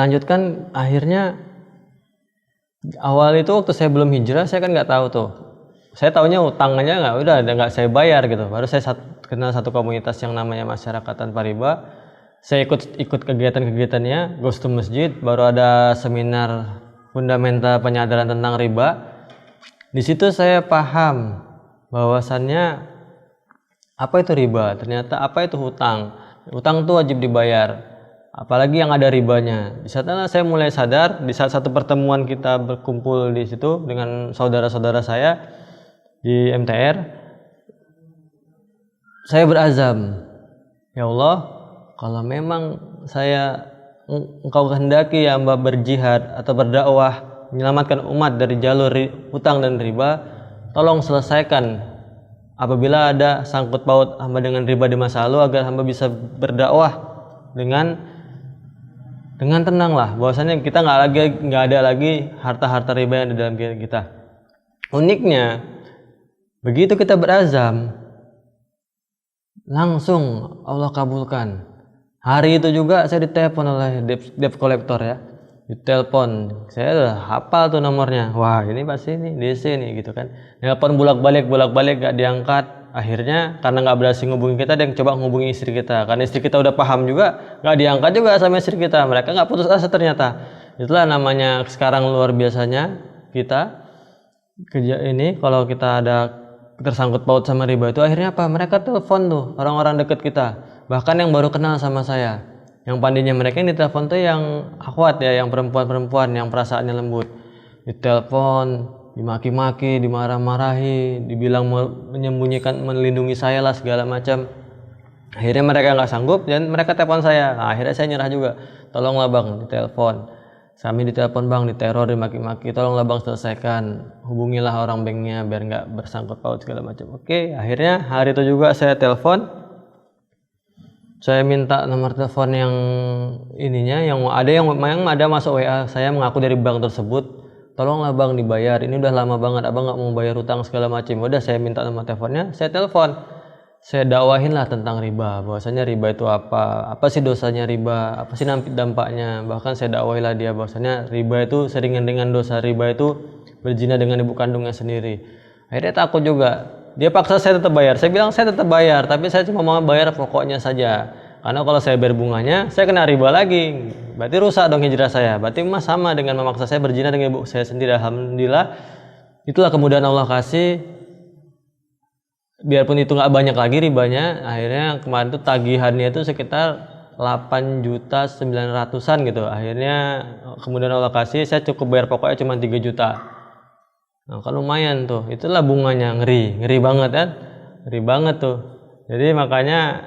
lanjutkan, akhirnya awal itu waktu saya belum hijrah, saya kan nggak tahu tuh. Saya taunya utang aja nggak saya bayar gitu. Baru saya kenal satu komunitas yang namanya Masyarakat Tanpa Riba. Saya ikut kegiatan-kegiatannya, goes to masjid, baru ada seminar fundamental penyadaran tentang riba. Di situ saya paham bahwasannya apa itu riba, ternyata apa itu hutang. Hutang itu wajib dibayar, apalagi yang ada ribanya. Di sana saya mulai sadar, di saat satu pertemuan kita berkumpul di situ dengan saudara-saudara saya di MTR, saya berazam, ya Allah, kalau memang Engkau kehendaki hamba berjihad atau berdakwah menyelamatkan umat dari jalur hutang dan riba, tolong selesaikan apabila ada sangkut paut hamba dengan riba di masa lalu, agar hamba bisa berdakwah dengan tenang lah, bahwasanya kita nggak ada lagi harta-harta riba yang ada dalam kita. Uniknya, begitu kita berazam, langsung Allah kabulkan. Hari itu juga saya ditelepon oleh debt collector ya, ditelepon, saya udah hafal tuh nomornya. Wah, ini pasti ini DC nih gitu kan. Telepon bolak-balik gak diangkat. Akhirnya karena nggak berhasil ngubungin kita, dia coba ngubungi istri kita. Karena istri kita udah paham juga, nggak diangkat juga sama istri kita. Mereka nggak putus asa ternyata. Itulah namanya sekarang luar biasanya kita kerja ini. Kalau kita ada tersangkut paut sama riba itu, akhirnya apa? Mereka telepon tuh orang-orang dekat kita, bahkan yang baru kenal sama saya. Yang pandinya mereka yang ditelepon tuh yang akhwat ya, yang perempuan-perempuan yang perasaannya lembut. Ditelepon, dimaki-maki, dimarah-marahi, dibilang menyembunyikan, melindungi saya lah segala macam. Akhirnya mereka nggak sanggup dan mereka telepon saya. Nah, akhirnya saya nyerah juga. Tolonglah bang, ditelepon. Kami ditelepon bang, diteror, dimaki-maki. Tolonglah bang selesaikan. Hubungilah orang banknya biar nggak bersangkut paut segala macam. Oke, akhirnya hari itu juga saya telepon. Saya minta nomor telepon yang ininya, yang ada masuk WA saya mengaku dari bank tersebut. Tolonglah bang dibayar, ini udah lama banget abang nggak mau bayar utang segala macam. Udah saya minta nomor teleponnya, saya telepon, saya dakwahin lah tentang riba, bahwasanya riba itu apa sih dosanya riba, apa sih dampaknya. Bahkan saya dakwahin lah dia bahwasanya riba itu seringan dengan dosa riba itu berzina dengan ibu kandungnya sendiri. Akhirnya takut juga. Dia paksa saya tetap bayar. Saya bilang saya tetap bayar, tapi saya cuma mau bayar pokoknya saja. Karena kalau saya bayar bunganya, saya kena riba lagi. Berarti rusak dong hijrah saya. Berarti Mas sama dengan memaksa saya berzina dengan ibu saya sendiri. Alhamdulillah, itulah kemudahan Allah kasih. Biarpun itu nggak banyak lagi ribanya, akhirnya kemarin itu tagihannya itu sekitar 8.900.000-an gitu. Akhirnya kemudian Allah kasih, saya cukup bayar pokoknya cuma 3 juta. Nah, kan lumayan tuh. Itulah bunganya, ngeri banget kan? Ngeri banget tuh. Jadi makanya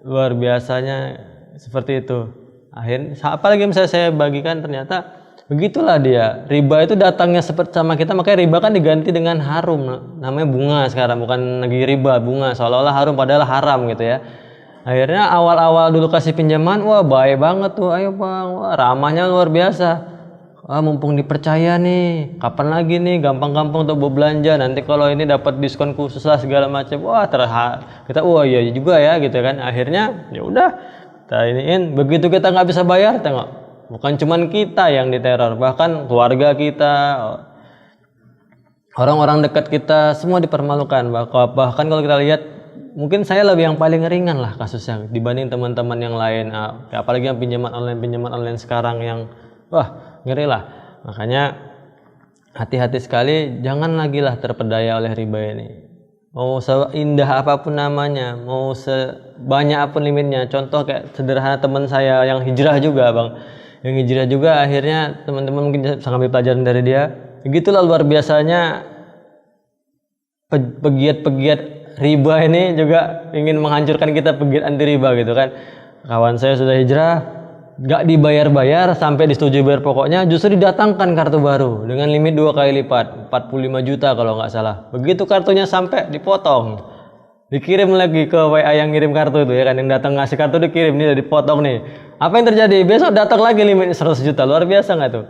luar biasanya seperti itu. Akhirnya apalagi misalnya saya bagikan, ternyata begitulah dia. Riba itu datangnya seperti sama kita, makanya riba kan diganti dengan harum. Namanya bunga sekarang, bukan lagi riba, bunga. Seolah-olah harum padahal haram gitu ya. Akhirnya awal-awal dulu kasih pinjaman, wah baik banget tuh, ayo bang, wah, ramahnya luar biasa. Mumpung dipercaya nih, kapan lagi nih, gampang-gampang untuk belanja. Nanti kalau ini dapat diskon khusus lah segala macam. Wah kita wah iya juga ya gitu kan. Akhirnya ya udah kita iniin. Begitu kita nggak bisa bayar, tengok, bukan cuman kita yang diteror, bahkan keluarga kita, orang-orang dekat kita semua dipermalukan. Bahkan kalau kita lihat, mungkin saya lebih yang paling ringan lah kasusnya dibanding teman-teman yang lain. Apalagi yang pinjaman online sekarang yang wah ngeri lah. Makanya hati-hati sekali, jangan lagi lah terpedaya oleh riba ini. Mau seindah apapun namanya, mau sebanyak apapun limitnya. Contoh kayak sederhana teman saya yang hijrah juga bang, yang hijrah juga akhirnya teman-teman mungkin bisa ngambil pelajaran dari dia. Begitulah luar biasanya pegiat-pegiat riba ini juga ingin menghancurkan kita, pegiat anti riba gitu kan. Kawan saya sudah hijrah, gak dibayar-bayar sampai disetujui bayar pokoknya, justru didatangkan kartu baru dengan limit 2 kali lipat, 45 juta kalau nggak salah. Begitu kartunya sampai dipotong, dikirim lagi ke WA yang ngirim kartu itu ya kan, yang datang ngasih kartu dikirim, nih dipotong nih. Apa yang terjadi? Besok datang lagi limit 100 juta, luar biasa nggak tuh?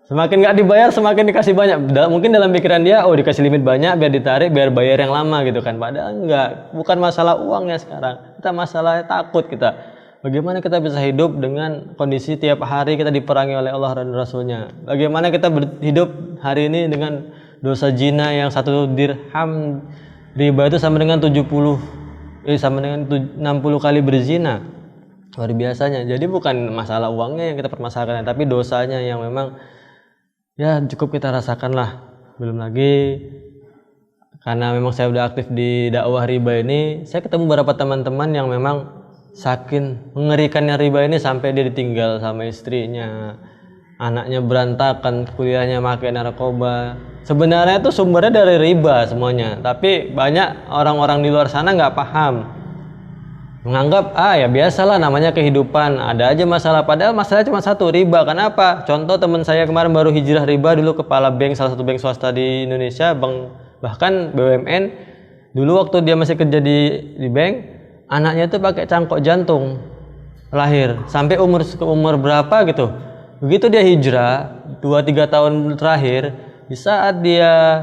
Semakin nggak dibayar, semakin dikasih banyak. Mungkin dalam pikiran dia, oh dikasih limit banyak biar ditarik, biar bayar yang lama gitu kan. Padahal enggak, bukan masalah uangnya sekarang, kita masalahnya takut kita. Bagaimana kita bisa hidup dengan kondisi tiap hari kita diperangi oleh Allah dan Rasulnya? Bagaimana kita hidup hari ini dengan dosa zina yang 1 dirham riba itu sama dengan 60 kali berzina. Luar biasanya. Jadi bukan masalah uangnya yang kita permasalahkan, tapi dosanya yang memang ya cukup kita rasakan lah. Belum lagi karena memang saya udah aktif di dakwah riba ini, saya ketemu beberapa teman-teman yang memang saking mengerikannya riba ini sampai dia ditinggal sama istrinya, anaknya berantakan, kuliahnya pakai narkoba. Sebenarnya itu sumbernya dari riba semuanya, tapi banyak orang-orang di luar sana nggak paham, menganggap ya biasalah namanya kehidupan, ada aja masalah, padahal masalahnya cuma satu, riba. Kenapa? Contoh teman saya kemarin baru hijrah riba, dulu kepala bank, salah satu bank swasta di Indonesia, bahkan BUMN. Dulu waktu dia masih kerja di bank, anaknya tuh pakai cangkok jantung lahir sampai umur berapa gitu. Begitu dia hijrah 2-3 tahun terakhir, di saat dia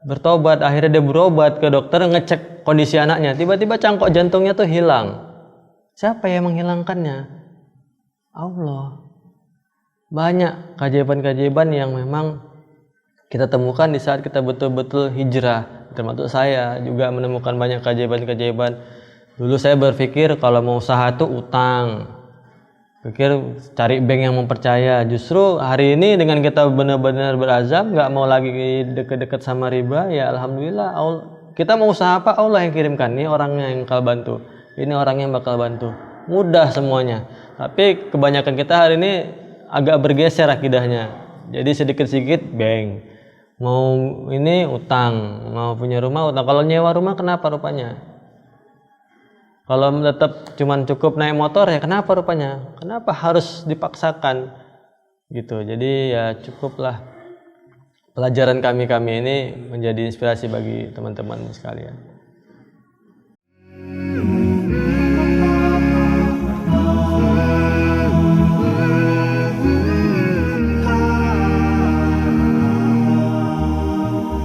bertobat, akhirnya dia berobat ke dokter, ngecek kondisi anaknya, tiba-tiba cangkok jantungnya tuh hilang. Siapa yang menghilangkannya? Allah. Banyak keajaiban-keajaiban yang memang kita temukan di saat kita betul-betul hijrah. Termasuk saya juga menemukan banyak keajaiban-keajaiban. Dulu saya berpikir kalau mau usaha tuh utang, pikir cari bank yang mempercaya. Justru hari ini dengan kita benar-benar berazam nggak mau lagi deket-deket sama riba, ya alhamdulillah. Kita mau usaha apa, Allah yang kirimkan. Ini orangnya yang bakal bantu, ini orangnya yang bakal bantu, mudah semuanya. Tapi kebanyakan kita hari ini agak bergeser akidahnya, jadi sedikit-sedikit bank, mau ini utang, mau punya rumah utang. Kalau nyewa rumah kenapa rupanya? Kalau tetap cuman cukup naik motor ya kenapa rupanya? Kenapa harus dipaksakan gitu? Jadi ya cukuplah pelajaran kami ini menjadi inspirasi bagi teman-teman sekalian.